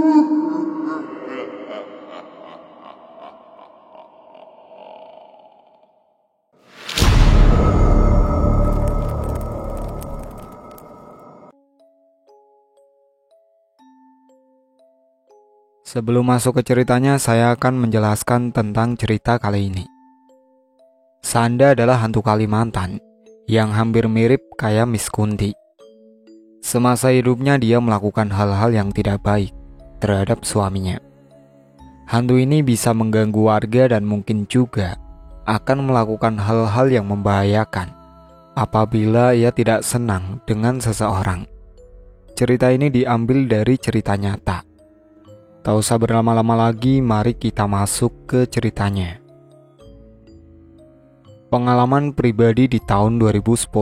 Sebelum masuk ke ceritanya, saya akan menjelaskan tentang cerita kali ini. Sanda adalah hantu Kalimantan yang hampir mirip kayak Miss Kunti. Semasa hidupnya dia melakukan hal-hal yang tidak baik terhadap suaminya. Hantu ini bisa mengganggu warga dan mungkin juga akan melakukan hal-hal yang membahayakan apabila ia tidak senang dengan seseorang. Cerita ini diambil dari cerita nyata. Tak usah berlama-lama lagi, mari kita masuk ke ceritanya. Pengalaman pribadi di tahun 2010.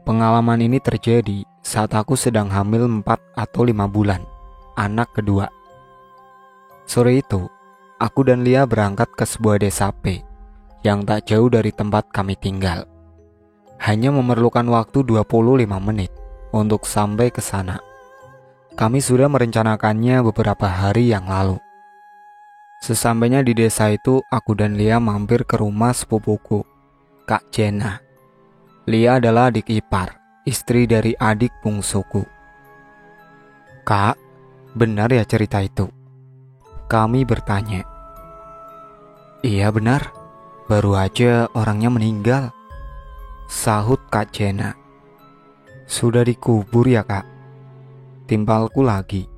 Pengalaman ini terjadi saat aku sedang hamil 4 atau 5 bulan, anak kedua. Sore itu, aku dan Lia berangkat ke sebuah desa P yang tak jauh dari tempat kami tinggal. Hanya memerlukan waktu 25 menit untuk sampai ke sana. Kami sudah merencanakannya beberapa hari yang lalu. Sesampainya di desa itu, aku dan Lia mampir ke rumah sepupuku, Kak Jena. Lia adalah adik ipar, istri dari adik bungsuku. Kak, benar ya cerita itu? Kami bertanya. Iya benar, baru aja orangnya meninggal, sahut Kak Jena. Sudah dikubur ya Kak? Timpalku lagi.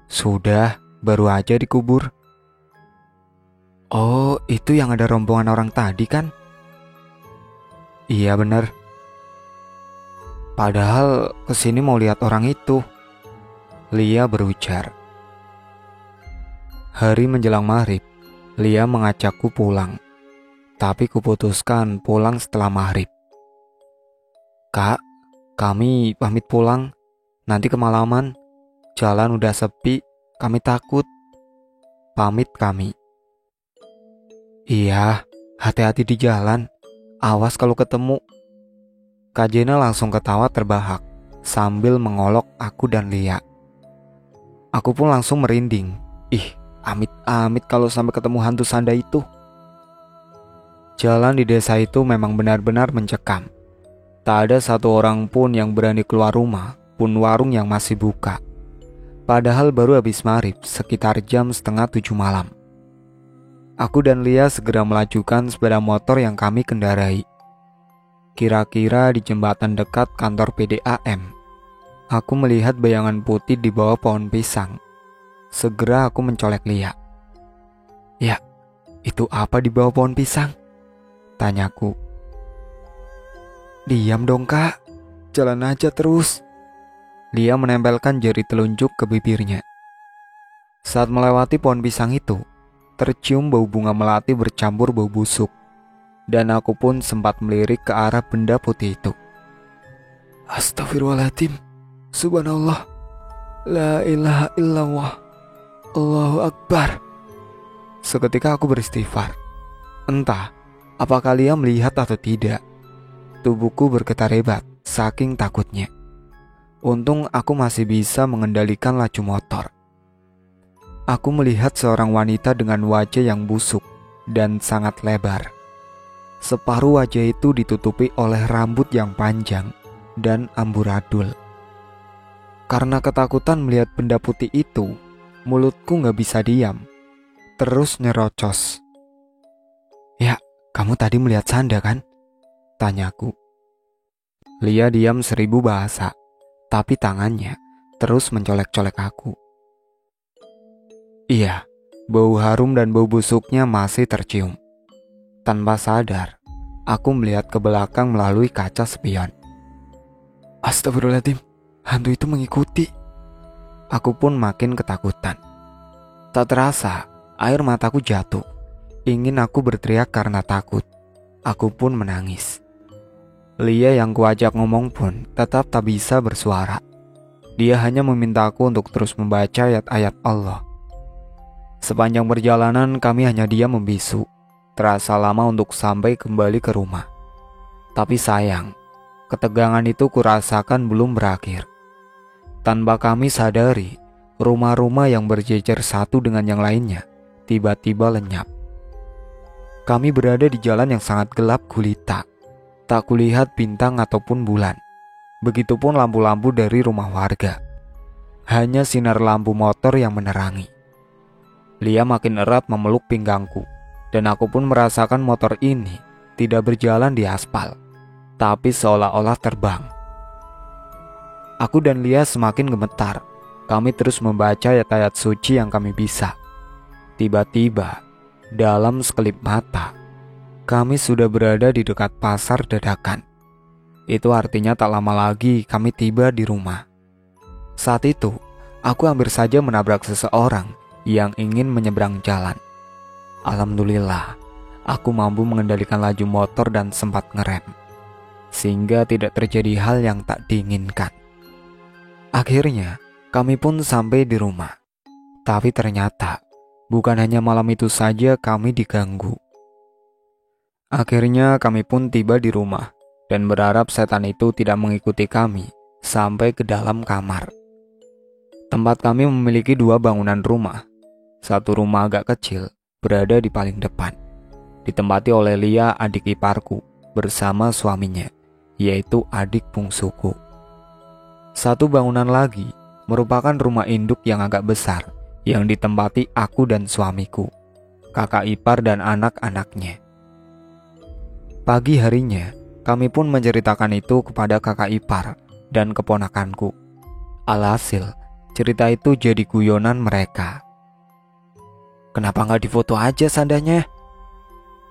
Sudah, baru aja dikubur. Oh, itu yang ada rombongan orang tadi kan? Iya bener. Padahal kesini mau lihat orang itu, Lia berujar. Hari menjelang maghrib, Lia mengajakku pulang. Tapi kuputuskan pulang setelah maghrib. Kak, kami pamit pulang. Nanti kemalaman, jalan udah sepi, kami takut. Pamit kami. Iya, hati-hati di jalan, awas kalau ketemu. Kak Jena langsung ketawa terbahak sambil mengolok aku dan Lia. Aku pun langsung merinding. Ih, amit-amit kalau sampai ketemu hantu Sanda itu. Jalan di desa itu memang benar-benar mencekam. Tak ada satu orang pun yang berani keluar rumah, pun warung yang masih buka. Padahal baru habis maghrib, sekitar jam 6:30 malam. Aku dan Lia segera melajukan sepeda motor yang kami kendarai. Kira-kira di jembatan dekat kantor PDAM. Aku melihat bayangan putih di bawah pohon pisang. Segera aku mencolek Lia. Ya, itu apa di bawah pohon pisang? Tanyaku. Diam dong Kak, jalan aja terus. Lia menempelkan jari telunjuk ke bibirnya. Saat melewati pohon pisang itu, tercium bau bunga melati bercampur bau busuk. Dan aku pun sempat melirik ke arah benda putih itu. Astagfirullahaladzim, subhanallah, la ilaha illallah, Allahu Akbar. Seketika aku beristighfar. Entah apakah Lia melihat atau tidak, tubuhku bergetar hebat saking takutnya. Untung aku masih bisa mengendalikan laju motor. Aku melihat seorang wanita dengan wajah yang busuk dan sangat lebar. Separuh wajah itu ditutupi oleh rambut yang panjang dan amburadul. Karena ketakutan melihat benda putih itu, mulutku gak bisa diam, terus nyerocos. Ya, kamu tadi melihat Sanda kan? Tanyaku. Lia diam 1000 bahasa, tapi tangannya terus mencolek-colek aku. Iya, bau harum dan bau busuknya masih tercium. Tanpa sadar, aku melihat ke belakang melalui kaca spion. Astagfirullahaladzim, hantu itu mengikuti. Aku pun makin ketakutan. Tak terasa, air mataku jatuh. Ingin aku berteriak karena takut. Aku pun menangis. Lia yang kuajak ngomong pun tetap tak bisa bersuara. Dia hanya memintaku untuk terus membaca ayat-ayat Allah. Sepanjang perjalanan kami hanya diam membisu. Terasa lama untuk sampai kembali ke rumah. Tapi sayang, ketegangan itu kurasakan belum berakhir. Tanpa kami sadari, Rumah-rumah yang berjejer satu dengan yang lainnya tiba-tiba lenyap. Kami berada di jalan yang sangat gelap gulita. Tak kulihat bintang ataupun bulan. Begitupun lampu-lampu dari rumah warga. Hanya sinar lampu motor yang menerangi. Lia makin erat memeluk pinggangku, dan aku pun merasakan motor ini tidak berjalan di aspal, tapi seolah-olah terbang. Aku dan Lia semakin gemetar. Kami terus membaca ayat-ayat suci yang kami bisa. Tiba-tiba, dalam sekelip mata, kami sudah berada di dekat pasar dadakan. Itu artinya tak lama lagi kami tiba di rumah. Saat itu, aku hampir saja menabrak seseorang yang ingin menyeberang jalan. Alhamdulillah, aku mampu mengendalikan laju motor dan sempat ngerem, sehingga tidak terjadi hal yang tak diinginkan. Akhirnya, kami pun sampai di rumah. Tapi ternyata, bukan hanya malam itu saja kami diganggu. Akhirnya kami pun tiba di rumah dan berharap setan itu tidak mengikuti kami sampai ke dalam kamar. Tempat kami memiliki 2 bangunan rumah. Satu rumah agak kecil berada di paling depan, ditempati oleh Lia, adik iparku, bersama suaminya, yaitu adik bungsuku. Satu bangunan lagi merupakan rumah induk yang agak besar yang ditempati aku dan suamiku, kakak ipar dan anak-anaknya. Pagi harinya, kami pun menceritakan itu kepada kakak ipar dan keponakanku. Alhasil, cerita itu jadi guyonan mereka. "Kenapa nggak difoto aja seandainya?"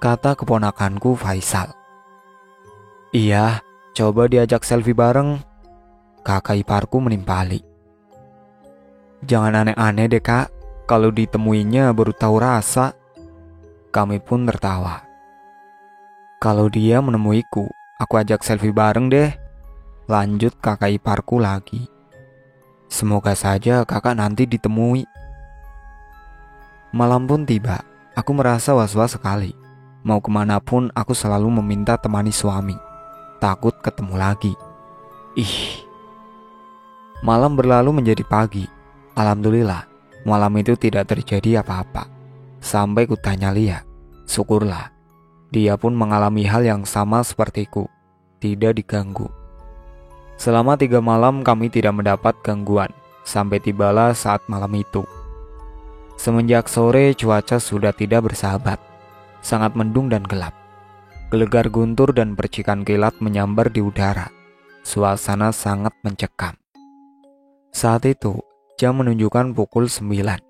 kata keponakanku Faisal. "Iya, coba diajak selfie bareng," kakak iparku menimpali. "Jangan aneh-aneh deh kak, kalau ditemuinya baru tahu rasa." Kami pun tertawa. "Kalau dia menemuiku, aku ajak selfie bareng deh," lanjut kakak iparku lagi. "Semoga saja kakak nanti ditemui." Malam pun tiba, aku merasa was-was sekali. Mau kemanapun aku selalu meminta temani suami, takut ketemu lagi. Malam berlalu menjadi pagi. Alhamdulillah, malam itu tidak terjadi apa-apa. Sampai kutanya Lia, syukurlah. Dia pun mengalami hal yang sama sepertiku, tidak diganggu. Selama 3 malam kami tidak mendapat gangguan, sampai tibalah saat malam itu. Semenjak sore cuaca sudah tidak bersahabat, sangat mendung dan gelap. Gelegar guntur dan percikan kilat menyambar di udara. Suasana sangat mencekam. Saat itu, jam menunjukkan pukul 9.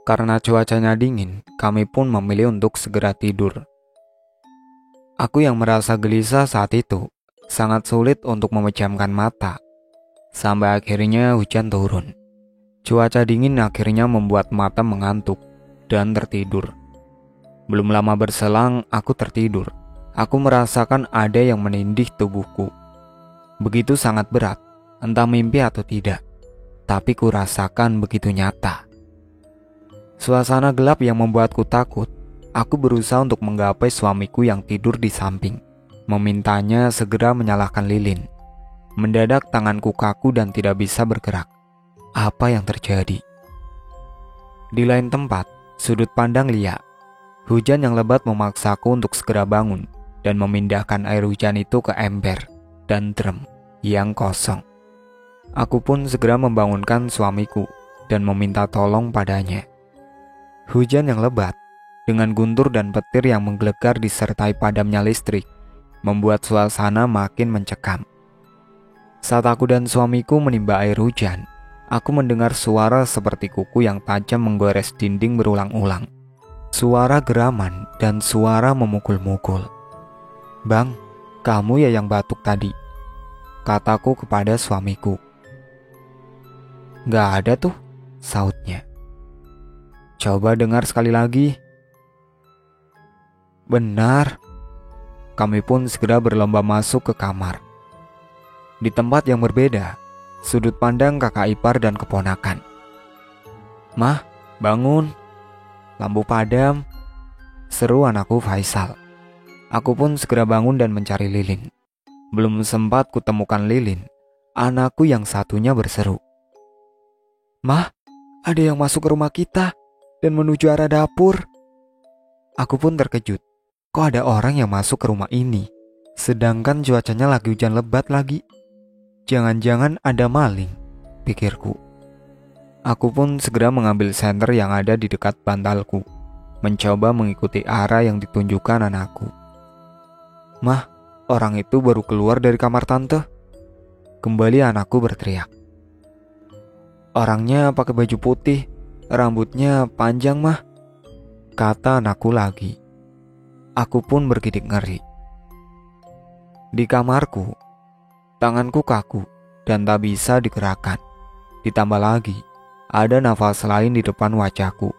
Karena cuacanya dingin, kami pun memilih untuk segera tidur. Aku yang merasa gelisah saat itu, sangat sulit untuk memejamkan mata. Sampai akhirnya hujan turun. Cuaca dingin akhirnya membuat mata mengantuk dan tertidur. Belum lama berselang, aku tertidur. Aku merasakan ada yang menindih tubuhku. Begitu sangat berat, entah mimpi atau tidak. Tapi ku rasakan begitu nyata. Suasana gelap yang membuatku takut. Aku berusaha untuk menggapai suamiku yang tidur di samping, memintanya segera menyalakan lilin. Mendadak tanganku kaku dan tidak bisa bergerak. Apa yang terjadi? Di lain tempat, sudut pandang Lia. Hujan yang lebat memaksaku untuk segera bangun dan memindahkan air hujan itu ke ember dan drum yang kosong. Aku pun segera membangunkan suamiku dan meminta tolong padanya. Hujan yang lebat dengan guntur dan petir yang menggelegar disertai padamnya listrik membuat suasana makin mencekam. Saat aku dan suamiku menimba air hujan, aku mendengar suara seperti kuku yang tajam menggores dinding berulang-ulang. Suara geraman dan suara memukul-mukul. "Bang, kamu ya yang batuk tadi?" kataku kepada suamiku. "Gak ada tuh," sautnya. "Coba dengar sekali lagi." Benar. Kami pun segera berlomba masuk ke kamar. Di tempat yang berbeda, sudut pandang kakak ipar dan keponakan. "Mah, bangun. Lampu padam," seru anakku Faisal. Aku pun segera bangun dan mencari lilin. Belum sempat kutemukan lilin, anakku yang satunya berseru, "Mah, ada yang masuk ke rumah kita dan menuju arah dapur. Aku pun terkejut. Kok ada orang yang masuk ke rumah ini? Sedangkan cuacanya lagi hujan lebat lagi. Jangan-jangan ada maling, pikirku. Aku pun segera mengambil senter yang ada di dekat bantalku, mencoba mengikuti arah yang ditunjukkan anakku. Mah, orang itu baru keluar dari kamar tante. Kembali anakku berteriak. Orangnya pakai baju putih, rambutnya panjang mah, kata anakku lagi. Aku pun bergidik ngeri. Di kamarku, tanganku kaku dan tak bisa digerakkan. Ditambah lagi, ada nafas lain di depan wajahku.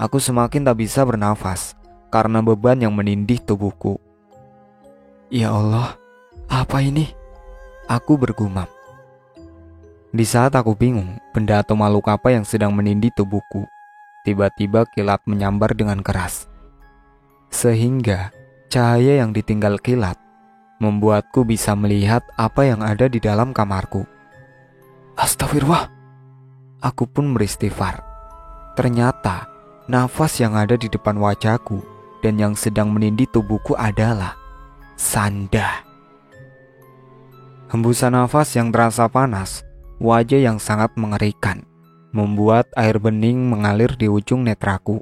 Aku semakin tak bisa bernafas karena beban yang menindih tubuhku. Ya Allah, apa ini? Aku bergumam. Di saat aku bingung, benda atau makhluk apa yang sedang menindih tubuhku, tiba-tiba kilat menyambar dengan keras. Sehingga cahaya yang ditinggal kilat membuatku bisa melihat apa yang ada di dalam kamarku. Astagfirullah. Aku pun beristighfar. Ternyata nafas yang ada di depan wajahku dan yang sedang menindih tubuhku adalah Sanda. Hembusan nafas yang terasa panas, wajah yang sangat mengerikan, membuat air bening mengalir di ujung netraku.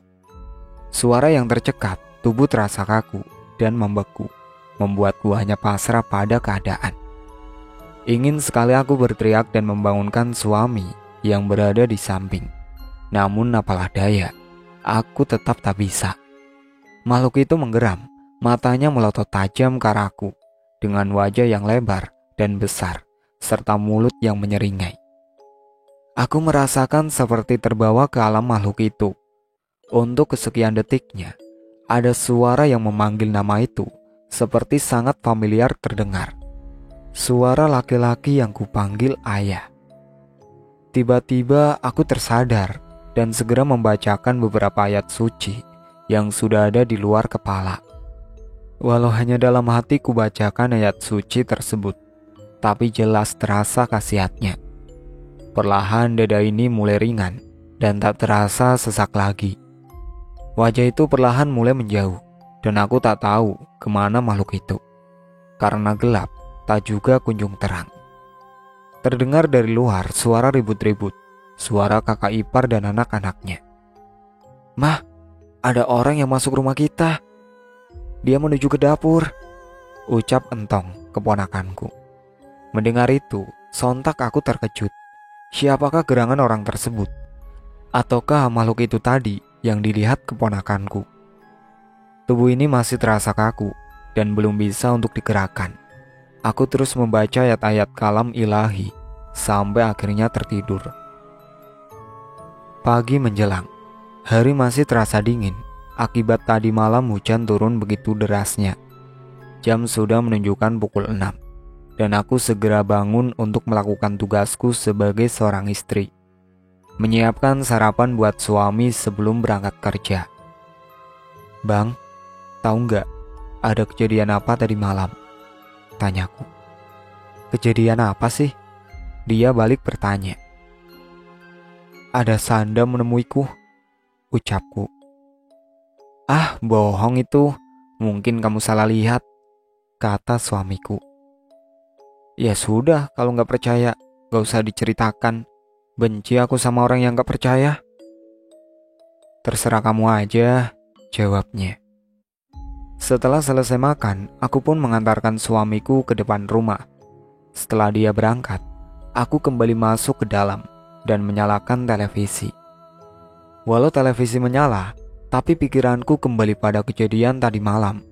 Suara yang tercekat, tubuh terasa kaku dan membeku, membuatku hanya pasrah pada keadaan. Ingin sekali aku berteriak dan membangunkan suami yang berada di samping. Namun apalah daya, aku tetap tak bisa. Makhluk itu menggeram, matanya melotot tajam ke arahku, dengan wajah yang lebar dan besar, serta mulut yang menyeringai. Aku merasakan seperti terbawa ke alam makhluk itu. Untuk kesekian detiknya, ada suara yang memanggil nama itu, seperti sangat familiar terdengar. Suara laki-laki yang kupanggil ayah. Tiba-tiba aku tersadar dan segera membacakan beberapa ayat suci yang sudah ada di luar kepala. Walau hanya dalam hati kubacakan ayat suci tersebut, tapi jelas terasa khasiatnya. Perlahan dada ini mulai ringan dan tak terasa sesak lagi. Wajah itu perlahan mulai menjauh dan aku tak tahu kemana makhluk itu. Karena gelap, tak juga kunjung terang. Terdengar dari luar suara ribut-ribut, suara kakak ipar dan anak-anaknya. Mah, ada orang yang masuk rumah kita. Dia menuju ke dapur, ucap Entong, keponakanku. Mendengar itu, sontak aku terkejut. Siapakah gerangan orang tersebut? Ataukah makhluk itu tadi yang dilihat keponakanku? Tubuh ini masih terasa kaku dan belum bisa untuk digerakkan. Aku terus membaca ayat-ayat kalam ilahi sampai akhirnya tertidur. Pagi menjelang, hari masih terasa dingin akibat tadi malam hujan turun begitu derasnya. Jam sudah menunjukkan pukul 6 dan aku segera bangun untuk melakukan tugasku sebagai seorang istri. Menyiapkan sarapan buat suami sebelum berangkat kerja. Bang, tahu nggak ada kejadian apa tadi malam? Tanyaku. Kejadian apa sih? Dia balik bertanya. Ada Sanda menemuiku, ucapku. Ah, bohong itu. Mungkin kamu salah lihat, kata suamiku. Ya sudah, kalau nggak percaya, gak usah diceritakan. Benci aku sama orang yang gak percaya. Terserah kamu aja, jawabnya. Setelah selesai makan, aku pun mengantarkan suamiku ke depan rumah. Setelah dia berangkat, aku kembali masuk ke dalam dan menyalakan televisi. Walau televisi menyala, tapi pikiranku kembali pada kejadian tadi malam.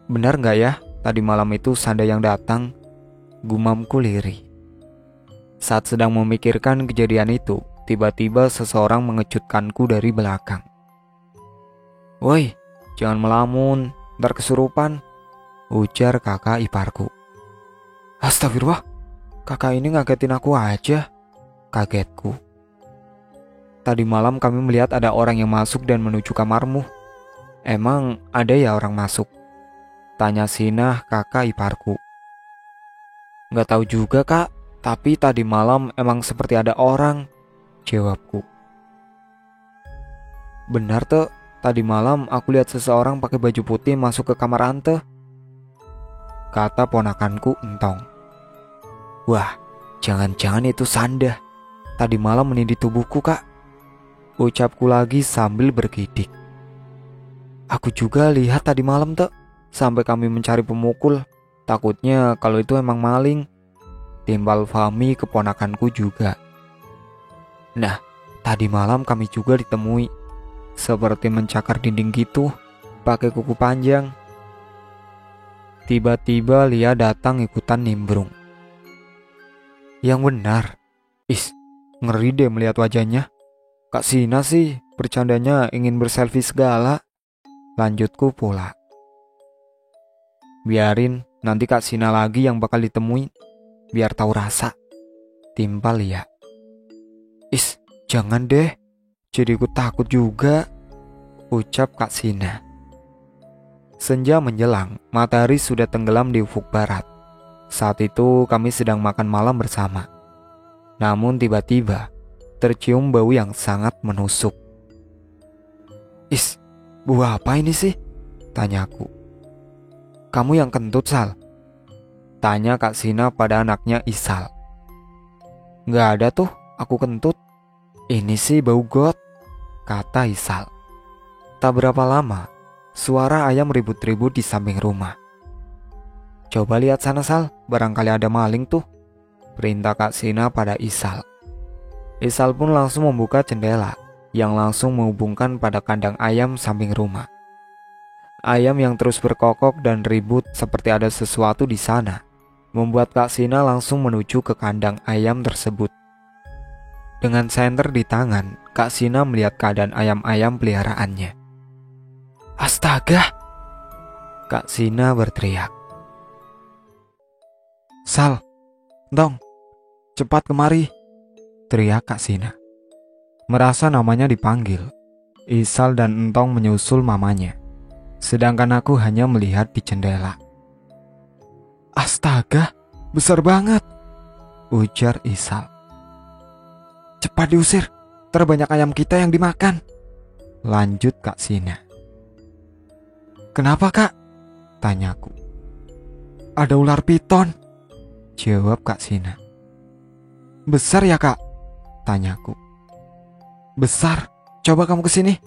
Benar gak ya, tadi malam itu Sanda yang datang? Gumamku lirih. Saat sedang memikirkan kejadian itu, tiba-tiba seseorang mengejutkanku dari belakang. Woi, jangan melamun, ntar kesurupan, ujar kakak iparku. Astagfirullah, kakak ini ngagetin aku aja, kagetku. Tadi malam kami melihat ada orang yang masuk dan menuju kamarmu. Emang ada ya orang masuk? Tanya Sinah, kakak iparku. Gak tahu juga kak, tapi tadi malam emang seperti ada orang. jawabku. Benar tuh, tadi malam aku lihat seseorang pakai baju putih masuk ke kamar Ante, kata ponakanku Entong. Wah, jangan-jangan itu Sanda. Tadi malam menindih tubuhku, Kak, ucapku lagi sambil bergidik. Aku juga lihat tadi malam tuh, sampai kami mencari pemukul. Takutnya kalau itu emang maling, timbal Fahmi keponakanku juga. Nah, tadi malam kami juga ditemui, seperti mencakar dinding gitu, pakai kuku panjang. Tiba-tiba Lia datang ikutan nimbrung. Yang benar, ngeri deh melihat wajahnya. Kak Sina sih bercandanya ingin berselfie segala, lanjutku pula. Biarin, nanti Kak Sina lagi yang bakal ditemui, biar tahu rasa, timpal Lia. Jangan deh, jadi aku takut juga, ucap Kak Sina. Senja menjelang, matahari sudah tenggelam di ufuk barat. Saat itu kami sedang makan malam bersama. Namun tiba-tiba tercium bau yang sangat menusuk. Bau apa ini sih? Tanyaku. Kamu yang kentut, Sal? Tanya Kak Sina pada anaknya Isal. Nggak ada tuh, aku kentut. Ini sih bau got, kata Isal. Tak berapa lama, suara ayam ribut-ribut di samping rumah. Coba lihat sana, Sal, barangkali ada maling tuh, perintah Kak Sina pada Isal. Isal pun langsung membuka jendela yang langsung menghubungkan pada kandang ayam samping rumah. Ayam yang terus berkokok dan ribut seperti ada sesuatu di sana, membuat Kak Sina langsung menuju ke kandang ayam tersebut. Dengan senter di tangan, Kak Sina melihat keadaan ayam-ayam peliharaannya. Astaga! Kak Sina berteriak. Sal, Entong, cepat kemari, teriak Kak Sina. Merasa namanya dipanggil, Isal dan Entong menyusul mamanya. Sedangkan aku hanya melihat di jendela. Astaga, besar banget, ujar Isal. Cepat diusir, terbanyak ayam kita yang dimakan, lanjut Kak Sina. Kenapa, Kak? Tanyaku. Ada ular piton, jawab Kak Sina. Besar ya, Kak? Tanyaku. Besar, coba kamu kesini.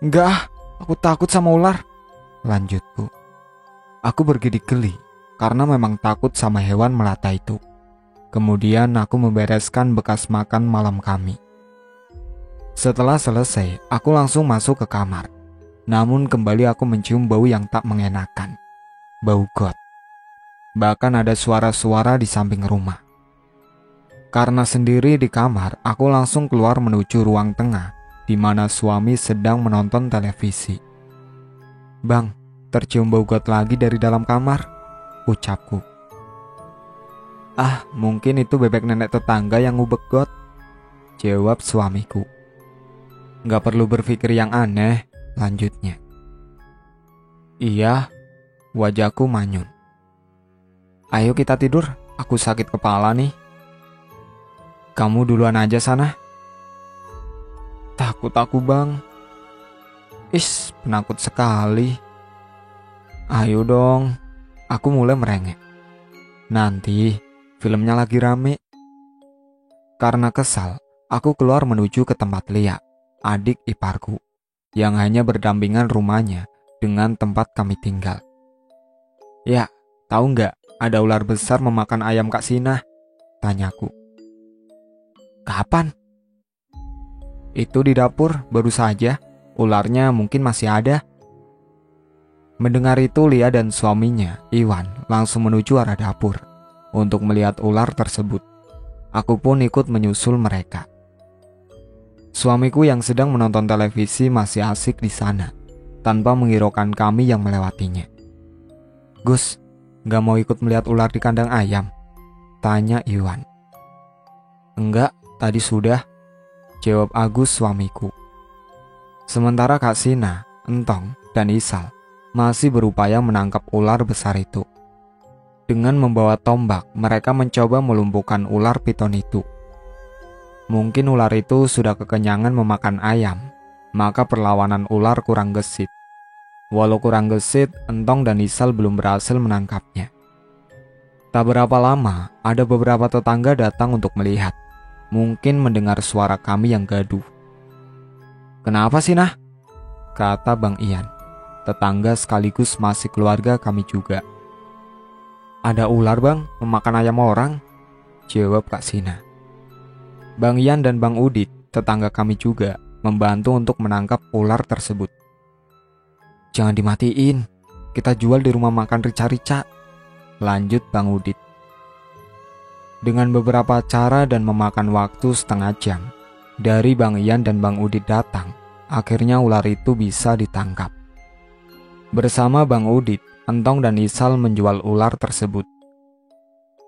Enggak, aku takut sama ular, lanjutku. Aku bergidik geli karena memang takut sama hewan melata itu. Kemudian aku membereskan bekas makan malam kami. Setelah selesai, aku langsung masuk ke kamar. Namun kembali aku mencium bau yang tak mengenakan. Bau got. Bahkan ada suara-suara di samping rumah. Karena sendiri di kamar, aku langsung keluar menuju ruang tengah di mana suami sedang menonton televisi. Bang, tercium bau got lagi dari dalam kamar, ucapku. Ah, mungkin itu bebek nenek tetangga yang ngubek got, jawab suamiku. Gak perlu berpikir yang aneh, lanjutnya. Iya, wajahku manyun. Ayo kita tidur, aku sakit kepala nih. Kamu duluan aja sana. Takut aku, Bang. Penakut sekali. Ayo dong, aku mulai merengek. Nanti filmnya lagi rame. Karena kesal, aku keluar menuju ke tempat Lia, adik iparku, yang hanya berdampingan rumahnya dengan tempat kami tinggal. Ya, tahu nggak ada ular besar memakan ayam Kak Sina? Tanyaku. Kapan? Itu di dapur baru saja, ularnya mungkin masih ada. Mendengar itu Lia dan suaminya, Iwan, langsung menuju arah dapur untuk melihat ular tersebut. Aku pun ikut menyusul mereka. Suamiku yang sedang menonton televisi masih asik di sana, tanpa menghiraukan kami yang melewatinya. Gus, gak mau ikut melihat ular di kandang ayam? Tanya Iwan. Enggak, tadi sudah, jawab Agus suamiku. Sementara Kak Sina, Entong, dan Isal masih berupaya menangkap ular besar itu. Dengan membawa tombak, mereka mencoba melumpuhkan ular piton itu. Mungkin ular itu sudah kekenyangan memakan ayam, maka perlawanan ular kurang gesit. Walau kurang gesit, Entong dan Isal belum berhasil menangkapnya. Tak berapa lama, ada beberapa tetangga datang untuk melihat. Mungkin mendengar suara kami yang gaduh. "Kenapa sih, Nah?" kata Bang Ian, tetangga sekaligus masih keluarga kami juga. "Ada ular, Bang, memakan ayam orang," jawab Kak Sina. Bang Ian dan Bang Udit, tetangga kami juga, membantu untuk menangkap ular tersebut. "Jangan dimatiin, kita jual di rumah makan rica-rica," lanjut Bang Udit. Dengan beberapa cara dan memakan waktu setengah jam, dari Bang Ian dan Bang Udit datang, akhirnya ular itu bisa ditangkap. Bersama Bang Udit, Entong dan Isal menjual ular tersebut.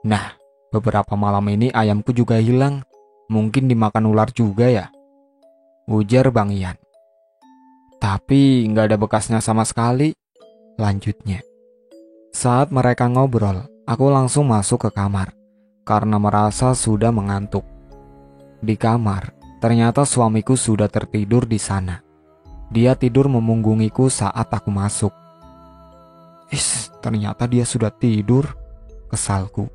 "Nah, beberapa malam ini ayamku juga hilang. Mungkin dimakan ular juga ya?" ujar Bang Ian. "Tapi nggak ada bekasnya sama sekali," lanjutnya. Saat mereka ngobrol, aku langsung masuk ke kamar karena merasa sudah mengantuk. Di kamar, ternyata suamiku sudah tertidur di sana. Dia tidur memunggungiku saat aku masuk. Ternyata dia sudah tidur, kesalku.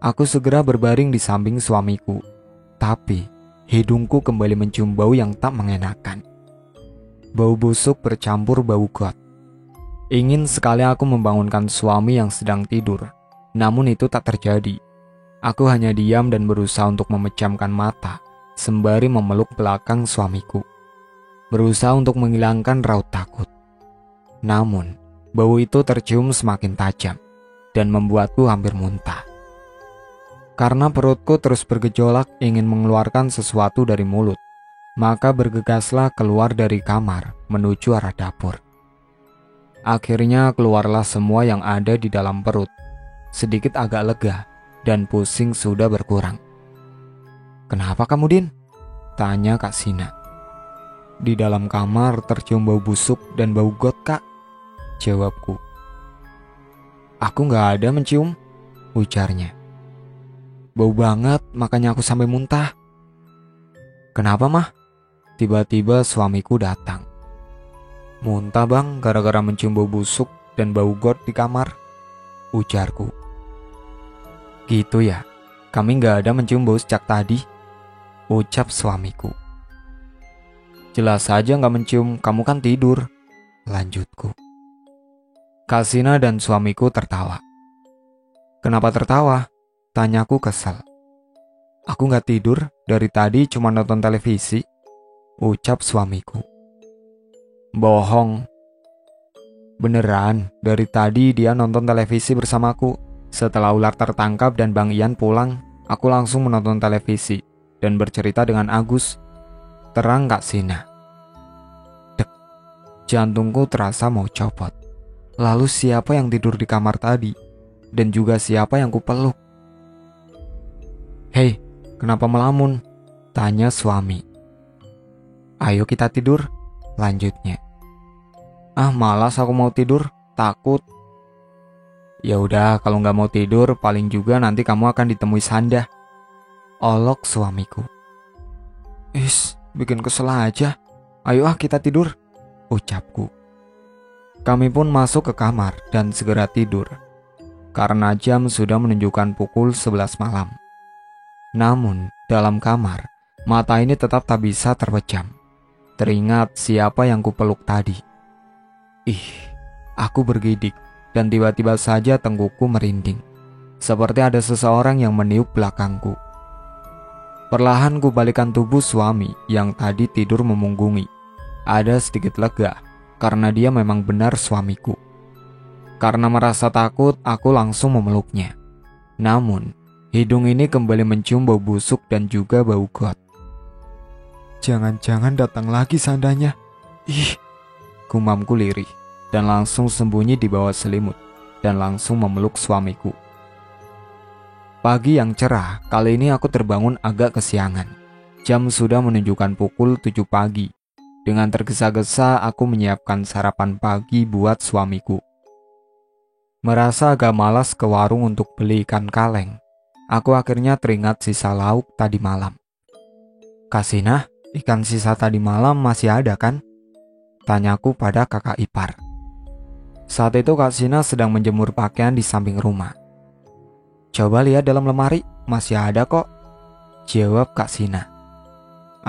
Aku segera berbaring di samping suamiku, tapi hidungku kembali mencium bau yang tak mengenakan. Bau busuk bercampur bau got. Ingin sekali aku membangunkan suami yang sedang tidur, namun itu tak terjadi. Aku hanya diam dan berusaha untuk memejamkan mata, sembari memeluk belakang suamiku. Berusaha untuk menghilangkan raut takut. Namun, bau itu tercium semakin tajam, dan membuatku hampir muntah. Karena perutku terus bergejolak ingin mengeluarkan sesuatu dari mulut, maka bergegaslah keluar dari kamar menuju arah dapur. Akhirnya keluarlah semua yang ada di dalam perut, sedikit agak lega, dan pusing sudah berkurang. "Kenapa kamu, Din?" tanya Kak Sina. "Di dalam kamar tercium bau busuk dan bau got, Kak," jawabku. "Aku gak ada mencium," ujarnya. "Bau banget, makanya aku sampai muntah." "Kenapa, Mah?" Tiba-tiba suamiku datang. "Muntah, Bang, gara-gara mencium bau busuk dan bau got di kamar," ujarku. "Gitu ya, kami gak ada mencium bau sejak tadi," ucap suamiku. "Jelas saja gak mencium, kamu kan tidur," lanjutku. Kak Sina dan suamiku tertawa. "Kenapa tertawa?" tanyaku kesal. "Aku gak tidur, dari tadi cuma nonton televisi," ucap suamiku. "Bohong." "Beneran, dari tadi dia nonton televisi bersamaku. Setelah ular tertangkap dan Bang Ian pulang, aku langsung menonton televisi dan bercerita dengan Agus," terang Kak Sina. Dek, jantungku terasa mau copot. Lalu siapa yang tidur di kamar tadi? Dan juga siapa yang kupeluk? "Hei, kenapa melamun?" tanya suami. "Ayo kita tidur," lanjutnya. "Ah, malas aku mau tidur, takut." "Ya udah, kalau nggak mau tidur, paling juga nanti kamu akan ditemui Sanda," olok suamiku. Bikin kesel aja. "Ayo kita tidur," ucapku. Kami pun masuk ke kamar dan segera tidur, karena jam sudah menunjukkan pukul 11 malam. Namun, dalam kamar, mata ini tetap tak bisa terpejam. Teringat siapa yang kupeluk tadi. Aku bergidik. Dan tiba-tiba saja tengkukku merinding, seperti ada seseorang yang meniup belakangku. Perlahan ku balikan tubuh suami yang tadi tidur memunggungi. Ada sedikit lega, karena dia memang benar suamiku. Karena merasa takut, aku langsung memeluknya. Namun, hidung ini kembali mencium bau busuk dan juga bau got. "Jangan-jangan datang lagi Sandanya." Gumamku lirih. Dan langsung sembunyi di bawah selimut, dan langsung memeluk suamiku. Pagi yang cerah, kali ini aku terbangun agak kesiangan. Jam sudah menunjukkan pukul 7 pagi. Dengan tergesa-gesa, aku menyiapkan sarapan pagi buat suamiku. Merasa agak malas ke warung untuk beli ikan kaleng, aku akhirnya teringat sisa lauk tadi malam. Kak Sina, ikan sisa tadi malam masih ada kan? Tanyaku pada kakak ipar. Saat itu Kak Sina sedang menjemur pakaian di samping rumah. Coba lihat dalam lemari, masih ada kok, jawab Kak Sina.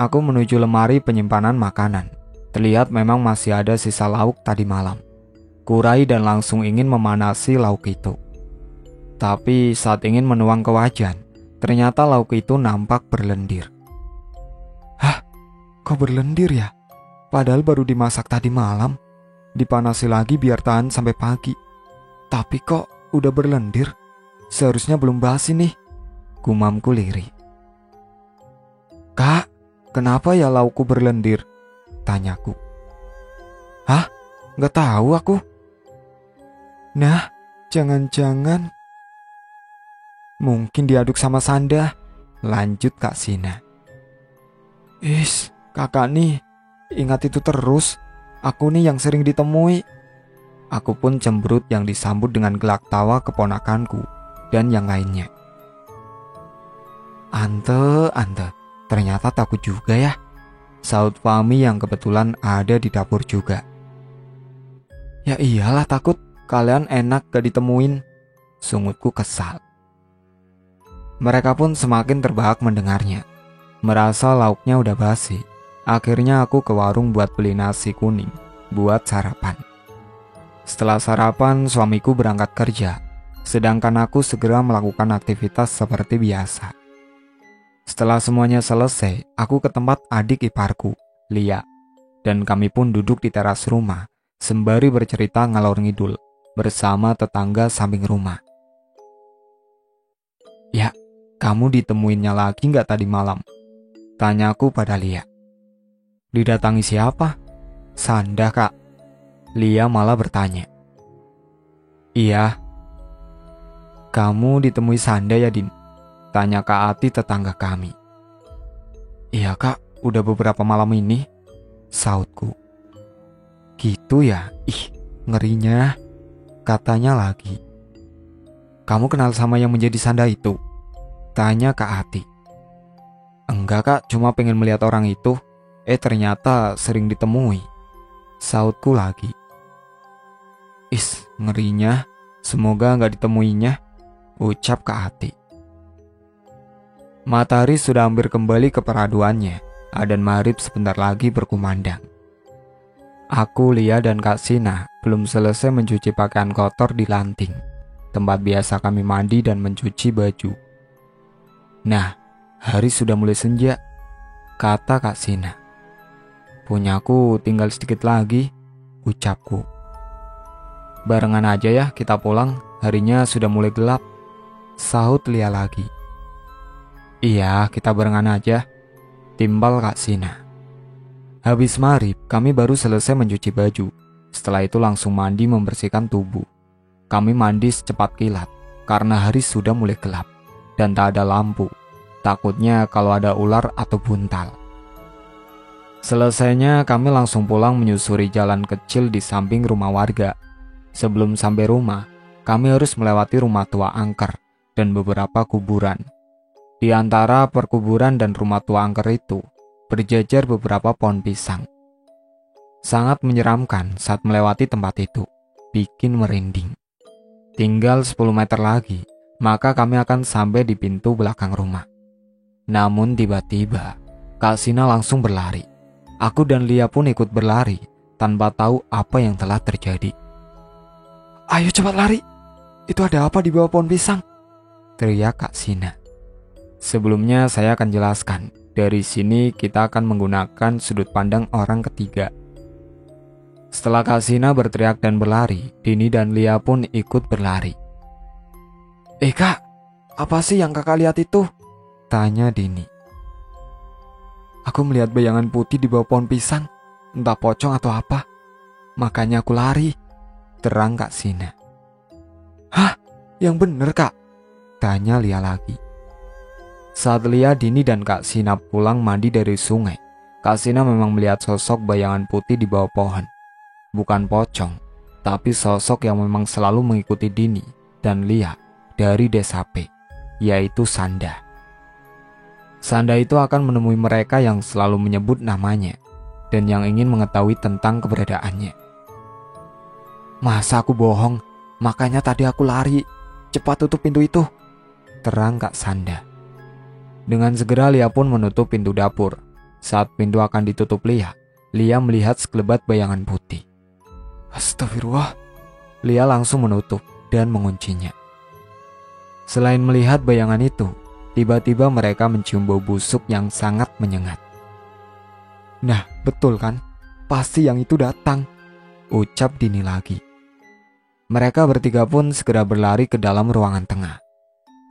Aku menuju lemari penyimpanan makanan. Terlihat memang masih ada sisa lauk tadi malam. Kurai dan langsung ingin memanasi lauk itu. Tapi saat ingin menuang ke wajan, ternyata lauk itu nampak berlendir. Hah? Kok berlendir ya? Padahal baru dimasak tadi malam. Dipanasi lagi biar tahan sampai pagi. Tapi kok udah berlendir? Seharusnya belum basi nih, gumamku lirih. Kak, kenapa ya laukku berlendir? Tanyaku. Hah? Nggak tahu aku. Nah, jangan-jangan mungkin diaduk sama Sanda, lanjut Kak Sina. Kakak nih, ingat itu terus. Aku nih yang sering ditemui. Aku pun cemberut yang disambut dengan gelak tawa keponakanku dan yang lainnya. Ante, ternyata takut juga ya, saut Fahmi yang kebetulan ada di dapur juga. Ya iyalah takut, kalian enak gak ditemuin, sungutku kesal. Mereka pun semakin terbahak mendengarnya. Merasa lauknya udah basi, akhirnya aku ke warung buat beli nasi kuning buat sarapan. Setelah sarapan, suamiku berangkat kerja, sedangkan aku segera melakukan aktivitas seperti biasa. Setelah semuanya selesai, aku ke tempat adik iparku, Lia, dan kami pun duduk di teras rumah sembari bercerita ngalor ngidul bersama tetangga samping rumah. Ya, kamu ditemuinnya lagi nggak tadi malam? Tanyaku pada Lia. Didatangi siapa? Sanda, Kak. Lia malah bertanya. Iya. Kamu ditemui Sanda ya, Din? Tanya Kak Ati tetangga kami. Iya, Kak. Udah beberapa malam ini, sautku. Gitu ya? Ih, ngerinya. Katanya lagi. Kamu kenal sama yang menjadi Sanda itu? Tanya Kak Ati. Enggak, Kak, cuma pengen melihat orang itu. Ternyata sering ditemui, sautku lagi. Ngerinya. Semoga gak ditemuinya, ucap Kak Ati. Matahari sudah hampir kembali ke peraduannya. Adzan maghrib sebentar lagi berkumandang. Aku, Lia, dan Kak Sina belum selesai mencuci pakaian kotor di lanting, tempat biasa kami mandi dan mencuci baju. Nah, hari sudah mulai senja, kata Kak Sina. Punyaku tinggal sedikit lagi, ucapku. Barengan aja ya kita pulang, harinya sudah mulai gelap, sahut Lia lagi. Iya, kita barengan aja, timbal Kak Sina. Habis maghrib, kami baru selesai mencuci baju. Setelah itu langsung mandi membersihkan tubuh. Kami mandi secepat kilat, karena hari sudah mulai gelap, dan tak ada lampu. Takutnya kalau ada ular atau buntal. Selesainya kami langsung pulang menyusuri jalan kecil di samping rumah warga. Sebelum sampai rumah, kami harus melewati rumah tua angker dan beberapa kuburan. Di antara perkuburan dan rumah tua angker itu, berjajar beberapa pohon pisang. Sangat menyeramkan saat melewati tempat itu, bikin merinding. Tinggal 10 meter lagi, maka kami akan sampai di pintu belakang rumah. Namun tiba-tiba, Kak Sina langsung berlari. Aku dan Lia pun ikut berlari, tanpa tahu apa yang telah terjadi. Ayo cepat lari, itu ada apa di bawah pohon pisang? Teriak Kak Sina. Sebelumnya saya akan jelaskan, dari sini kita akan menggunakan sudut pandang orang ketiga. Setelah Kak Sina berteriak dan berlari, Dini dan Lia pun ikut berlari. Kak, apa sih yang kakak lihat itu? Tanya Dini. Aku melihat bayangan putih di bawah pohon pisang, entah pocong atau apa. Makanya aku lari, terang Kak Sina. Hah? Yang bener, Kak? Tanya Lia lagi. Saat Lia, Dini, dan Kak Sina pulang mandi dari sungai, Kak Sina memang melihat sosok bayangan putih di bawah pohon. Bukan pocong, tapi sosok yang memang selalu mengikuti Dini dan Lia dari desa P, yaitu Sanda. Sanda itu akan menemui mereka yang selalu menyebut namanya dan yang ingin mengetahui tentang keberadaannya. Masa aku bohong? Makanya tadi aku lari. Cepat tutup pintu itu, terang Kak Sanda. Dengan segera Lia pun menutup pintu dapur. Saat pintu akan ditutup Lia melihat sekelebat bayangan putih. Astagfirullah. Lia langsung menutup dan menguncinya. Selain melihat bayangan itu, tiba-tiba mereka mencium bau busuk yang sangat menyengat. Nah, betul kan? Pasti yang itu datang, ucap Dini lagi. Mereka bertiga pun segera berlari ke dalam ruangan tengah.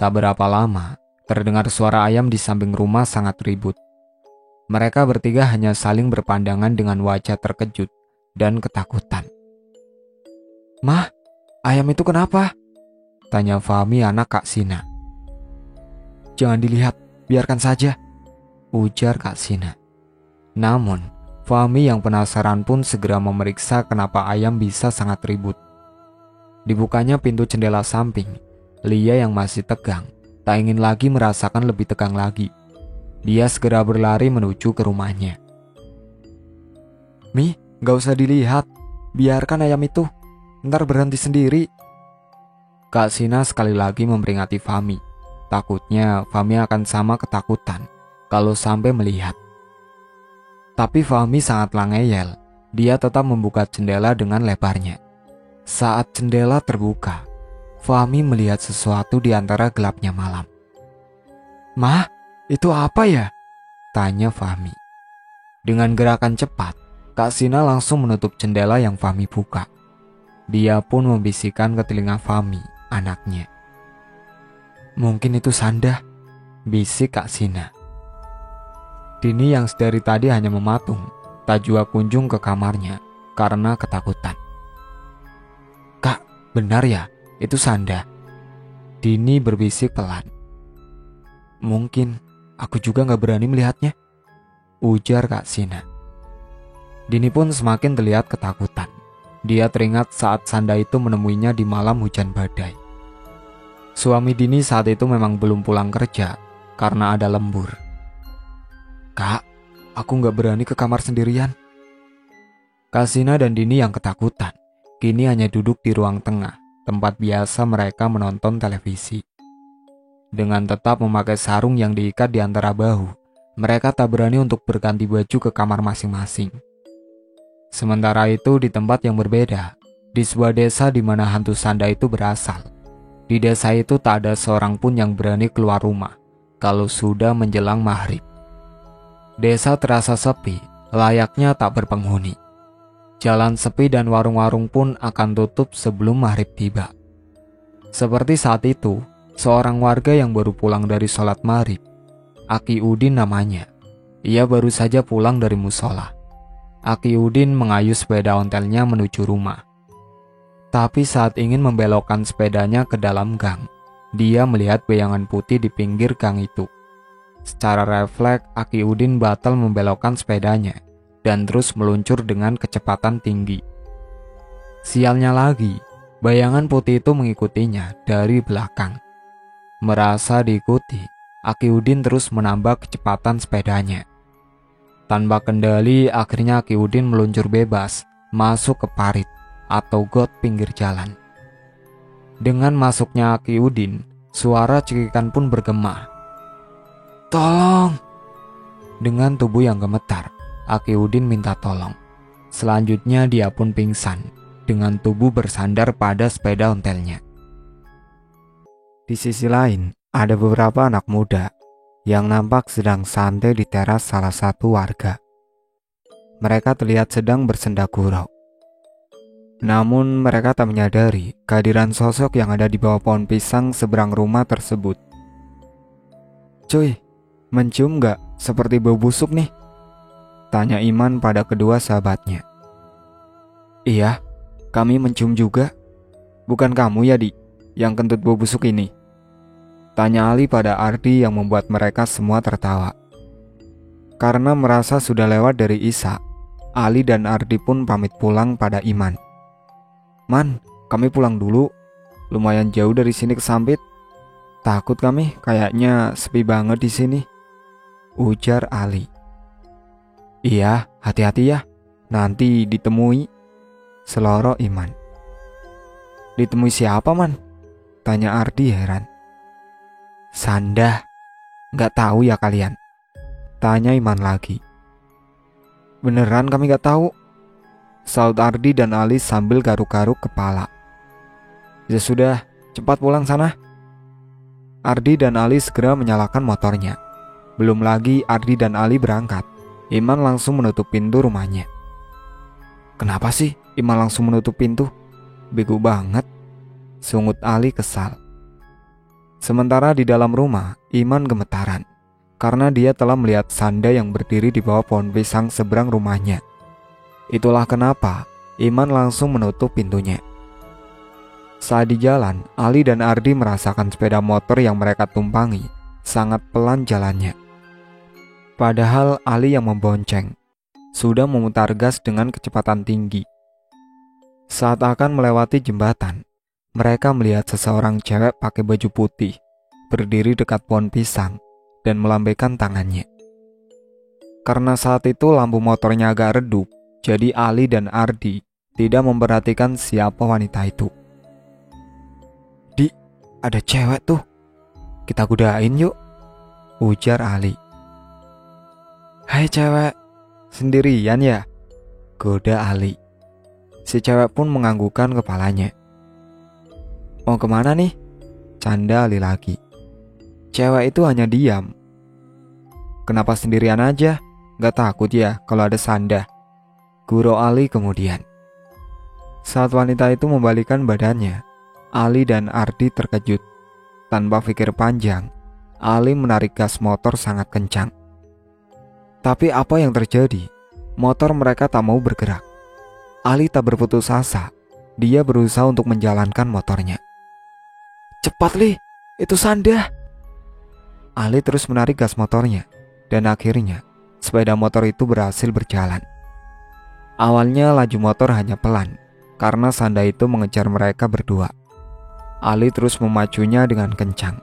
Tak berapa lama, terdengar suara ayam di samping rumah sangat ribut. Mereka bertiga hanya saling berpandangan dengan wajah terkejut dan ketakutan. Mah, ayam itu kenapa? Tanya Fahmi anak Kak Sina. Jangan dilihat, biarkan saja, ujar Kak Sina. Namun, Fahmi yang penasaran pun segera memeriksa kenapa ayam bisa sangat ribut. Dibukanya pintu jendela samping, Lia yang masih tegang, tak ingin lagi merasakan lebih tegang lagi. Dia segera berlari menuju ke rumahnya. Mi, gak usah dilihat, biarkan ayam itu, ntar berhenti sendiri. Kak Sina sekali lagi memperingati Fahmi. Takutnya Fahmi akan sama ketakutan kalau sampai melihat. Tapi Fahmi sangatlah ngeyel. Dia tetap membuka jendela dengan lebarnya. Saat jendela terbuka, Fahmi melihat sesuatu di antara gelapnya malam. Mah, itu apa ya? Tanya Fahmi. Dengan gerakan cepat, Kak Sina langsung menutup jendela yang Fahmi buka. Dia pun membisikkan ke telinga Fahmi, anaknya. Mungkin itu Sanda, bisik Kak Sina. Dini yang sedari tadi hanya mematung, tak juga kunjung ke kamarnya karena ketakutan. Kak, benar ya, itu Sanda? Dini berbisik pelan. Mungkin, aku juga gak berani melihatnya, ujar Kak Sina. Dini pun semakin terlihat ketakutan. Dia teringat saat Sanda itu menemuinya di malam hujan badai. Suami Dini saat itu memang belum pulang kerja karena ada lembur. Kak, aku gak berani ke kamar sendirian. Kak Sina dan Dini yang ketakutan kini hanya duduk di ruang tengah, tempat biasa mereka menonton televisi. Dengan tetap memakai sarung yang diikat di antara bahu, mereka tak berani untuk berganti baju ke kamar masing-masing. Sementara itu di tempat yang berbeda, di sebuah desa di mana hantu Sanda itu berasal. Di desa itu tak ada seorang pun yang berani keluar rumah kalau sudah menjelang maghrib. Desa terasa sepi, layaknya tak berpenghuni. Jalan sepi dan warung-warung pun akan tutup sebelum maghrib tiba. Seperti saat itu, seorang warga yang baru pulang dari sholat maghrib, Aki Udin namanya. Ia baru saja pulang dari musola. Aki Udin mengayuh sepeda ontelnya menuju rumah. Tapi saat ingin membelokkan sepedanya ke dalam gang, dia melihat bayangan putih di pinggir gang itu. Secara refleks, Aki Udin batal membelokkan sepedanya dan terus meluncur dengan kecepatan tinggi. Sialnya lagi, bayangan putih itu mengikutinya dari belakang. Merasa diikuti, Aki Udin terus menambah kecepatan sepedanya. Tanpa kendali, akhirnya Aki Udin meluncur bebas masuk ke parit atau got pinggir jalan. Dengan masuknya Aki Udin, suara cekikan pun bergema. Tolong! Dengan tubuh yang gemetar, Aki Udin minta tolong. Selanjutnya dia pun pingsan dengan tubuh bersandar pada sepeda ontelnya. Di sisi lain, ada beberapa anak muda yang nampak sedang santai di teras salah satu warga. Mereka terlihat sedang bersenda gurau. Namun mereka tak menyadari kehadiran sosok yang ada di bawah pohon pisang seberang rumah tersebut. Cuy, mencium gak seperti bau busuk nih? Tanya Iman pada kedua sahabatnya. Iya, kami mencium juga. Bukan kamu ya, Di, yang kentut bau busuk ini? Tanya Ali pada Ardi yang membuat mereka semua tertawa. Karena merasa sudah lewat dari Isya, Ali dan Ardi pun pamit pulang pada Iman. Man, kami pulang dulu. Lumayan jauh dari sini ke Sampit. Takut kami, kayaknya sepi banget di sini. ujar Ali. Iya, hati-hati ya, nanti ditemui, seloroh Iman. Ditemui siapa, Man? Tanya Ardi heran. Sanda, gak tahu ya kalian? Tanya Iman lagi. Beneran kami gak tahu, saut Ardi dan Ali sambil garuk-garuk kepala. Ya sudah, cepat pulang sana. Ardi dan Ali segera menyalakan motornya. Belum lagi Ardi dan Ali berangkat, Iman langsung menutup pintu rumahnya. Kenapa sih Iman langsung menutup pintu? Bego banget, sungut Ali kesal. Sementara di dalam rumah, Iman gemetaran karena dia telah melihat Sanda yang berdiri di bawah pohon pisang seberang rumahnya. Itulah kenapa Iman langsung menutup pintunya. Saat di jalan, Ali dan Ardi merasakan sepeda motor yang mereka tumpangi sangat pelan jalannya. Padahal Ali yang membonceng sudah memutar gas dengan kecepatan tinggi. Saat akan melewati jembatan, mereka melihat seseorang cewek pakai baju putih berdiri dekat pohon pisang dan melambaikan tangannya. Karena saat itu lampu motornya agak redup, jadi Ali dan Ardi tidak memperhatikan siapa wanita itu. Di, ada cewek tuh, kita godain yuk, ujar Ali. Hai cewek, sendirian ya? Goda Ali. Si cewek pun menganggukkan kepalanya. Mau kemana nih? Canda Ali lagi. Cewek itu hanya diam. Kenapa sendirian aja? Gak takut ya kalau ada Sanda? Guru Ali kemudian. Saat wanita itu membalikkan badannya, Ali dan Ardi terkejut. Tanpa pikir panjang, Ali menarik gas motor sangat kencang. Tapi apa yang terjadi? Motor mereka tak mau bergerak. Ali tak berputus asa. Dia berusaha untuk menjalankan motornya. Cepat Li, itu Sanda. Ali terus menarik gas motornya. Dan akhirnya sepeda motor itu berhasil berjalan. Awalnya laju motor hanya pelan karena Sanda itu mengejar mereka berdua. Ali terus memacunya dengan kencang.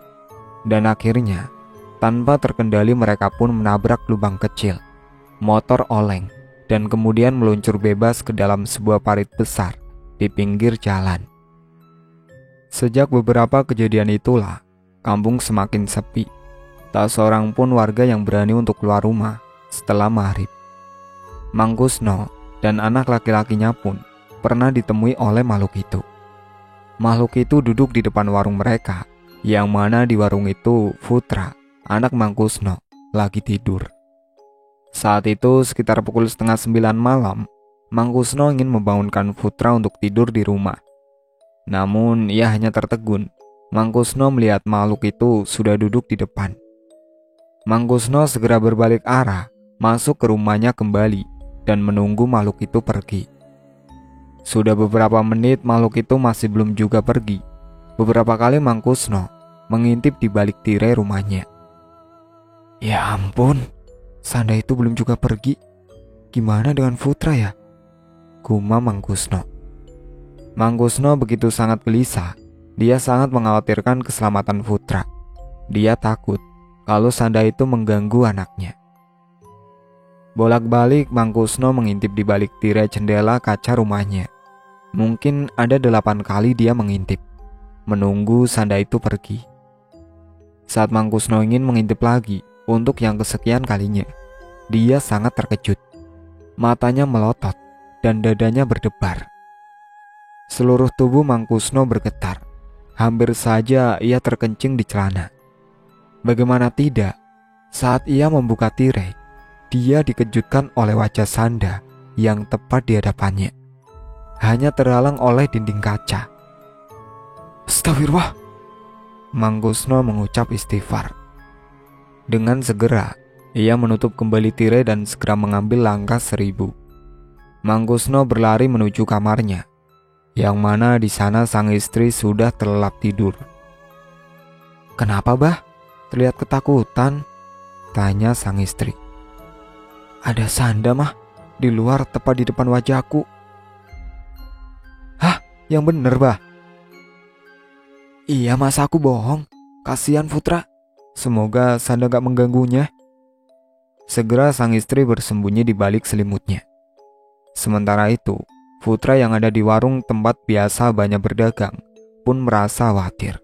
Dan akhirnya tanpa terkendali mereka pun menabrak lubang kecil. Motor oleng dan kemudian meluncur bebas ke dalam sebuah parit besar di pinggir jalan. Sejak beberapa kejadian itulah, kampung semakin sepi. Tak seorang pun warga yang berani untuk keluar rumah setelah maghrib. Mang Kusno dan anak laki-lakinya pun pernah ditemui oleh makhluk itu. Makhluk itu duduk di depan warung mereka, yang mana di warung itu Putra, anak Mang Kusno, lagi tidur. Saat itu sekitar pukul 8:30 malam, Mang Kusno ingin membangunkan Putra untuk tidur di rumah. Namun ia hanya tertegun. Mang Kusno melihat makhluk itu sudah duduk di depan. Mang Kusno segera berbalik arah, masuk ke rumahnya kembali, dan menunggu makhluk itu pergi. Sudah beberapa menit makhluk itu masih belum juga pergi. Beberapa kali Mang Kusno mengintip di balik tirai rumahnya. Ya ampun, Sanda itu belum juga pergi. Gimana dengan Putra ya? Gumam Mang Kusno. Mang Kusno begitu sangat gelisah. Dia sangat mengkhawatirkan keselamatan Putra. Dia takut kalau Sanda itu mengganggu anaknya. Bolak-balik Mang Kusno mengintip di balik tirai jendela kaca rumahnya. Mungkin ada 8 kali dia mengintip, menunggu Sanda itu pergi. Saat Mang Kusno ingin mengintip lagi untuk yang kesekian kalinya, dia sangat terkejut. Matanya melotot dan dadanya berdebar. Seluruh tubuh Mang Kusno bergetar. Hampir saja ia terkencing di celana. Bagaimana tidak, saat ia membuka tirai, dia dikejutkan oleh wajah Sanda yang tepat di hadapannya. Hanya terhalang oleh dinding kaca. Astagfirullah. Mang Kusno mengucap istighfar. Dengan segera, ia menutup kembali tirai dan segera mengambil langkah 1000. Mang Kusno berlari menuju kamarnya, yang mana di sana sang istri sudah terlelap tidur. Kenapa, Bah? Terlihat ketakutan, tanya sang istri. Ada Sanda mah di luar tepat di depan wajahku. Hah, yang bener, Bah? Iya, masa aku bohong? Kasihan Putra. Semoga Sanda gak mengganggunya. Segera sang istri bersembunyi di balik selimutnya. Sementara itu, Putra yang ada di warung tempat biasa banyak berdagang pun merasa khawatir.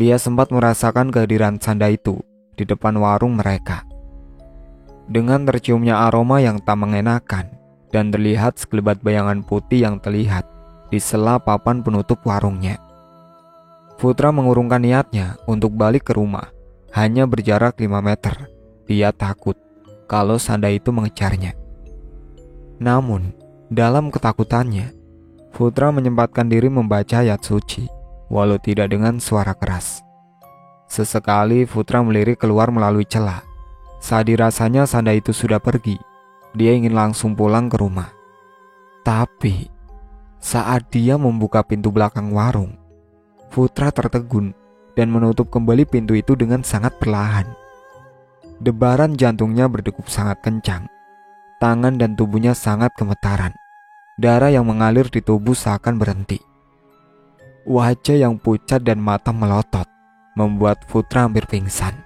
Dia sempat merasakan kehadiran Sanda itu di depan warung mereka. Dengan terciumnya aroma yang tak mengenakan dan terlihat sekelebat bayangan putih yang terlihat di sela papan penutup warungnya, Putra mengurungkan niatnya untuk balik ke rumah. Hanya berjarak 5 meter. Dia takut kalau Sanda itu mengejarnya. Namun, dalam ketakutannya, Putra menyempatkan diri membaca ayat suci, walau tidak dengan suara keras. Sesekali Putra melirik keluar melalui celah. Saat dirasanya Sanda itu sudah pergi, dia ingin langsung pulang ke rumah. Tapi, saat dia membuka pintu belakang warung, Putra tertegun dan menutup kembali pintu itu dengan sangat perlahan. Debaran jantungnya berdegup sangat kencang. Tangan dan tubuhnya sangat gemetaran. Darah yang mengalir di tubuh seakan berhenti. Wajah yang pucat dan mata melotot membuat Putra hampir pingsan.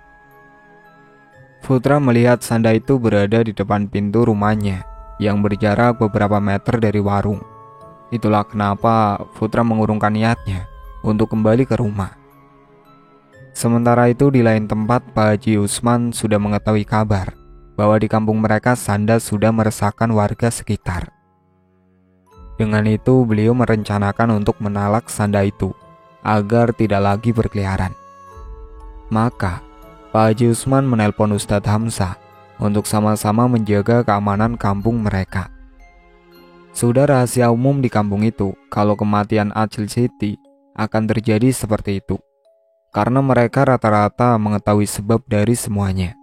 Putra melihat Sanda itu berada di depan pintu rumahnya yang berjarak beberapa meter dari warung. Itulah kenapa Putra mengurungkan niatnya untuk kembali ke rumah. Sementara itu di lain tempat, Pak Haji Usman sudah mengetahui kabar bahwa di kampung mereka Sanda sudah meresahkan warga sekitar. Dengan itu beliau merencanakan untuk menalak Sanda itu agar tidak lagi berkeliaran. Maka Pak Haji Usman menelpon Ustadz Hamzah untuk sama-sama menjaga keamanan kampung mereka. Sudah rahasia umum di kampung itu kalau kematian Acil Siti akan terjadi seperti itu, karena mereka rata-rata mengetahui sebab dari semuanya.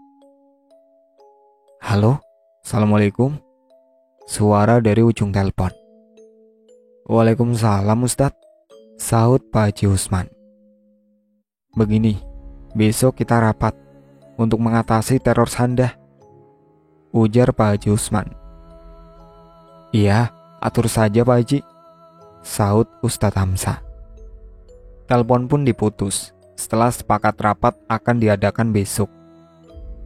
Halo, Assalamualaikum. Suara dari ujung telepon. Waalaikumsalam Ustadz, sahut Pak Haji Usman. Begini, besok kita rapat untuk mengatasi teror Sanda, ujar Pak Haji Usman. Iya, atur saja Pak Haji, sahut Ustadz Hamzah. Telepon pun diputus setelah sepakat rapat akan diadakan besok.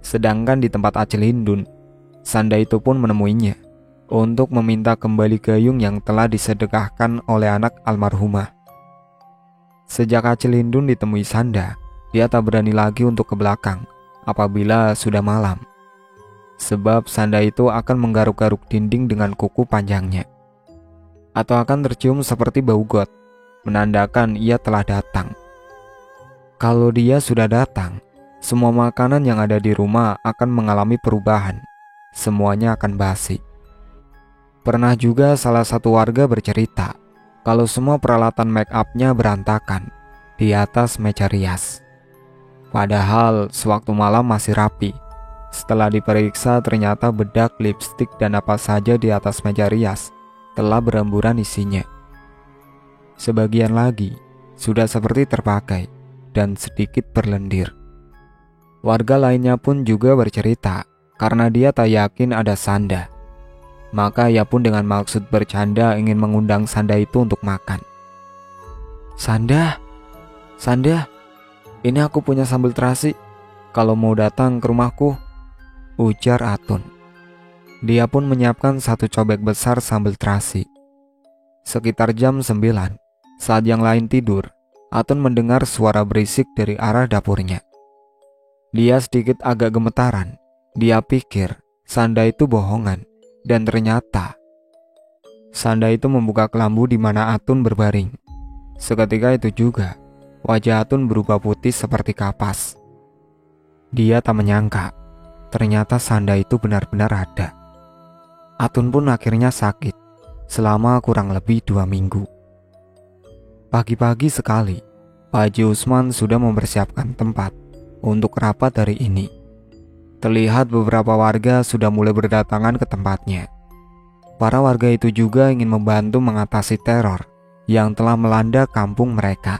Sedangkan di tempat Acil Hindun, Sanda itu pun menemuinya untuk meminta kembali gayung yang telah disedekahkan oleh anak almarhumah. Sejak Acil Hindun ditemui Sanda, dia tak berani lagi untuk ke belakang apabila sudah malam. Sebab Sanda itu akan menggaruk-garuk dinding dengan kuku panjangnya. Atau akan tercium seperti bau got, menandakan ia telah datang. Kalau dia sudah datang, semua makanan yang ada di rumah akan mengalami perubahan. Semuanya akan basi. Pernah juga salah satu warga bercerita kalau semua peralatan make up-nya berantakan di atas meja rias. Padahal sewaktu malam masih rapi. Setelah diperiksa ternyata bedak, lipstik, dan apa saja di atas meja rias telah berhamburan isinya. Sebagian lagi sudah seperti terpakai dan sedikit berlendir. Warga lainnya pun juga bercerita karena dia tak yakin ada Sanda. Maka ia pun dengan maksud bercanda ingin mengundang Sanda itu untuk makan. Sanda, ini aku punya sambal terasi. Kalau mau datang ke rumahku, ujar Atun. Dia pun menyiapkan satu cobek besar sambal terasi. Sekitar jam 9, saat yang lain tidur, Atun mendengar suara berisik dari arah dapurnya. Dia sedikit agak gemetaran. Dia pikir Sanda itu bohongan, dan ternyata Sanda itu membuka kelambu di mana Atun berbaring. Seketika itu juga wajah Atun berubah putih seperti kapas. Dia tak menyangka ternyata Sanda itu benar-benar ada. Atun pun akhirnya sakit selama kurang lebih 2 minggu. Pagi-pagi sekali, Pak Haji Usman sudah mempersiapkan tempat untuk rapat hari ini. Terlihat beberapa warga sudah mulai berdatangan ke tempatnya. Para warga itu juga ingin membantu mengatasi teror yang telah melanda kampung mereka.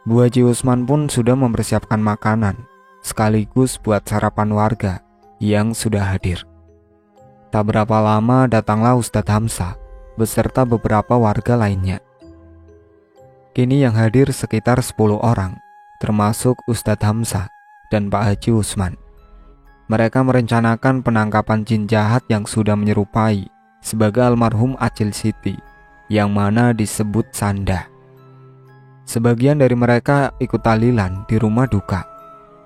Bu Haji Usman pun sudah mempersiapkan makanan sekaligus buat sarapan warga yang sudah hadir. Tak berapa lama datanglah Ustadz Hamzah beserta beberapa warga lainnya. Kini yang hadir sekitar 10 orang, termasuk Ustadz Hamzah dan Pak Haji Usman. mereka merencanakan penangkapan jin jahat yang sudah menyerupai sebagai almarhum Acil Siti, yang mana disebut Sanda. Sebagian dari mereka ikut tahlilan di rumah duka,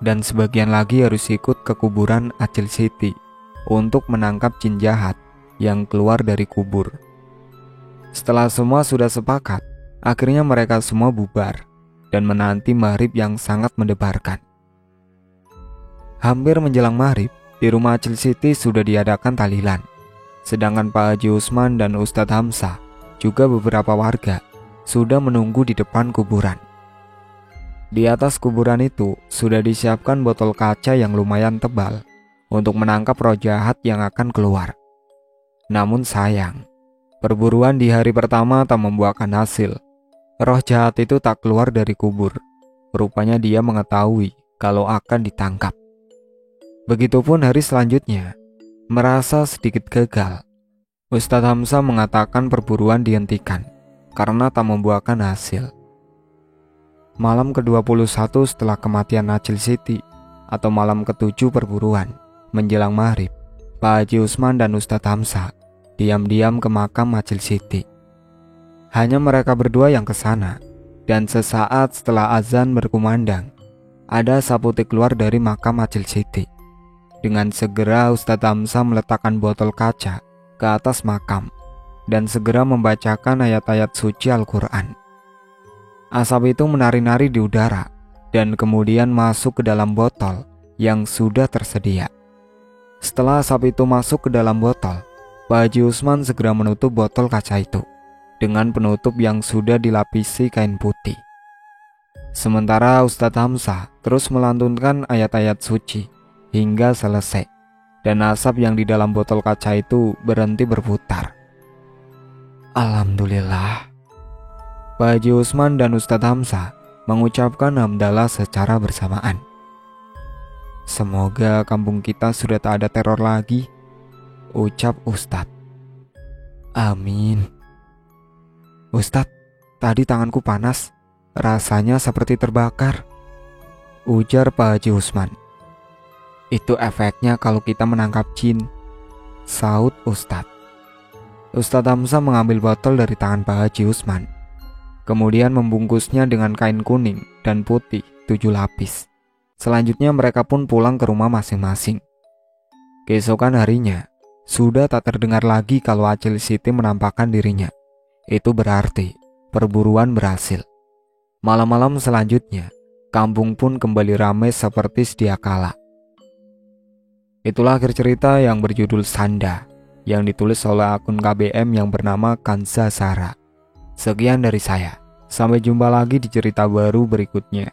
dan sebagian lagi harus ikut ke kuburan Acil Siti untuk menangkap jin jahat yang keluar dari kubur. Setelah semua sudah sepakat, akhirnya mereka semua bubar dan menanti maghrib yang sangat mendebarkan. Hampir menjelang maghrib, di rumah Acil Siti sudah diadakan tahlilan, sedangkan Pak Haji Usman dan Ustadz Hamzah juga beberapa warga sudah menunggu di depan kuburan. Di atas kuburan itu sudah disiapkan botol kaca yang lumayan tebal untuk menangkap roh jahat yang akan keluar. Namun sayang, perburuan di hari pertama tak membuahkan hasil. Roh jahat itu tak keluar dari kubur. Rupanya dia mengetahui kalau akan ditangkap. Begitupun hari selanjutnya, merasa sedikit gagal, Ustadz Hamzah mengatakan perburuan dihentikan karena tak membuahkan hasil. Malam ke-21 setelah kematian Acil Siti, atau malam ke-7 perburuan, menjelang maghrib, Pak Haji Usman dan Ustadz Hamzah diam-diam ke makam Acil Siti. Hanya mereka berdua yang ke sana, dan sesaat setelah azan berkumandang, ada saputi keluar dari makam Acil Siti. Dengan segera Ustadz Hamzah meletakkan botol kaca ke atas makam dan segera membacakan ayat-ayat suci Al-Quran. Asap itu menari-nari di udara dan kemudian masuk ke dalam botol yang sudah tersedia. Setelah asap itu masuk ke dalam botol, Pak Haji Usman segera menutup botol kaca itu dengan penutup yang sudah dilapisi kain putih. Sementara Ustadz Hamzah terus melantunkan ayat-ayat suci hingga selesai, dan asap yang di dalam botol kaca itu berhenti berputar. Alhamdulillah. Pak Haji Usman dan Ustadz Hamzah mengucapkan hamdalah secara bersamaan. Semoga kampung kita sudah tak ada teror lagi, ucap Ustadz. Amin. Ustadz, tadi tanganku panas, rasanya seperti terbakar, ujar Pak Haji Usman. Itu efeknya kalau kita menangkap jin, saut Ustadz. Ustadz Hamzah mengambil botol dari tangan Pak Haji Usman, kemudian membungkusnya dengan kain kuning dan putih 7 lapis. Selanjutnya mereka pun pulang ke rumah masing-masing. Keesokan harinya, sudah tak terdengar lagi kalau Acil Siti menampakkan dirinya. Itu berarti perburuan berhasil. Malam-malam selanjutnya, kampung pun kembali ramai seperti sedia kala. Itulah akhir cerita yang berjudul Sanda, yang ditulis oleh akun KBM yang bernama Kanza Sara. Sekian dari saya. Sampai jumpa lagi di cerita baru berikutnya.